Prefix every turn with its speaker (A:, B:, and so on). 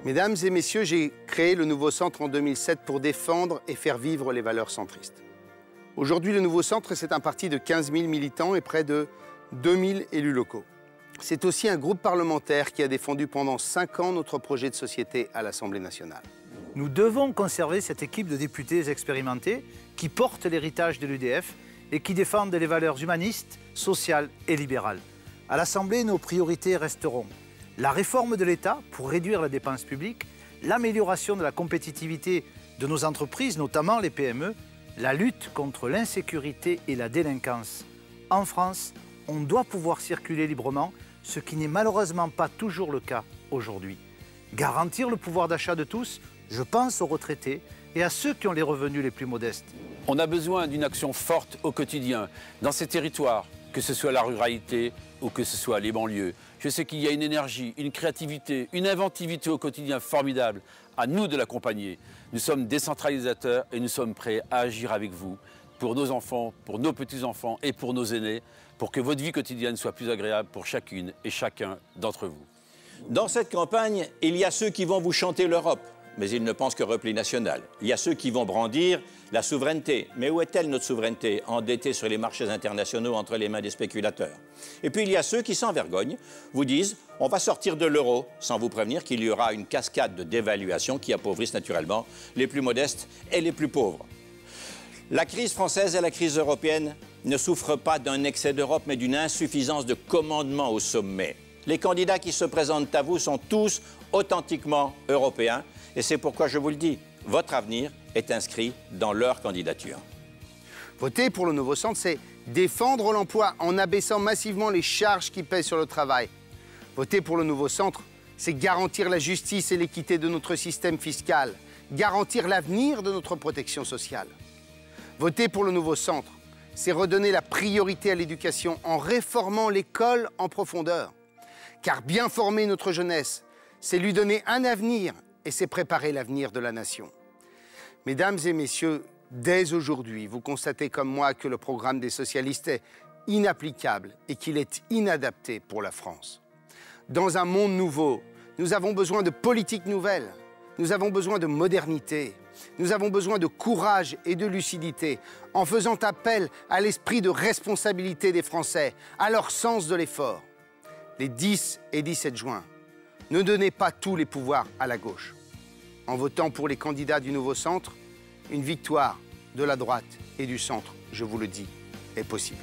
A: Mesdames et messieurs, j'ai créé le Nouveau Centre en 2007 pour défendre et faire vivre les valeurs centristes. Aujourd'hui, le Nouveau Centre, c'est un parti de 15 000 militants et près de 2 000 élus locaux. C'est aussi un groupe parlementaire qui a défendu pendant 5 ans notre projet de société à l'Assemblée nationale.
B: Nous devons conserver cette équipe de députés expérimentés qui portent l'héritage de l'UDF et qui défendent les valeurs humanistes, sociales et libérales. À l'Assemblée, nos priorités resteront la réforme de l'État pour réduire la dépense publique, l'amélioration de la compétitivité de nos entreprises, notamment les PME, la lutte contre l'insécurité et la délinquance. En France, on doit pouvoir circuler librement, ce qui n'est malheureusement pas toujours le cas aujourd'hui. Garantir le pouvoir d'achat de tous, je pense aux retraités et à ceux qui ont les revenus les plus modestes.
C: On a besoin d'une action forte au quotidien, dans ces territoires, que ce soit la ruralité ou que ce soit les banlieues. Je sais qu'il y a une énergie, une créativité, une inventivité au quotidien formidable. À nous de l'accompagner. Nous sommes décentralisateurs et nous sommes prêts à agir avec vous pour nos enfants, pour nos petits-enfants et pour nos aînés, pour que votre vie quotidienne soit plus agréable pour chacune et chacun d'entre vous.
D: Dans cette campagne, il y a ceux qui vont vous chanter l'Europe, mais ils ne pensent que repli national. Il y a ceux qui vont brandir la souveraineté. Mais où est-elle, notre souveraineté, endettée sur les marchés internationaux entre les mains des spéculateurs? Et puis il y a ceux qui, sans vergogne, vous disent « on va sortir de l'euro » sans vous prévenir qu'il y aura une cascade de dévaluation qui appauvrissent naturellement les plus modestes et les plus pauvres. La crise française et la crise européenne ne souffrent pas d'un excès d'Europe, mais d'une insuffisance de commandement au sommet. Les candidats qui se présentent à vous sont tous authentiquement européens. Et c'est pourquoi je vous le dis, votre avenir est inscrit dans leur candidature.
A: Voter pour le Nouveau Centre, c'est défendre l'emploi en abaissant massivement les charges qui pèsent sur le travail. Voter pour le Nouveau Centre, c'est garantir la justice et l'équité de notre système fiscal, garantir l'avenir de notre protection sociale. Voter pour le Nouveau Centre, c'est redonner la priorité à l'éducation en réformant l'école en profondeur. Car bien former notre jeunesse, c'est lui donner un avenir et c'est préparer l'avenir de la nation. Mesdames et messieurs, dès aujourd'hui, vous constatez comme moi que le programme des socialistes est inapplicable et qu'il est inadapté pour la France. Dans un monde nouveau, nous avons besoin de politiques nouvelles, nous avons besoin de modernité, nous avons besoin de courage et de lucidité, en faisant appel à l'esprit de responsabilité des Français, à leur sens de l'effort. Les 10 et 17 juin, ne donnez pas tous les pouvoirs à la gauche. En votant pour les candidats du Nouveau Centre, une victoire de la droite et du centre, je vous le dis, est possible.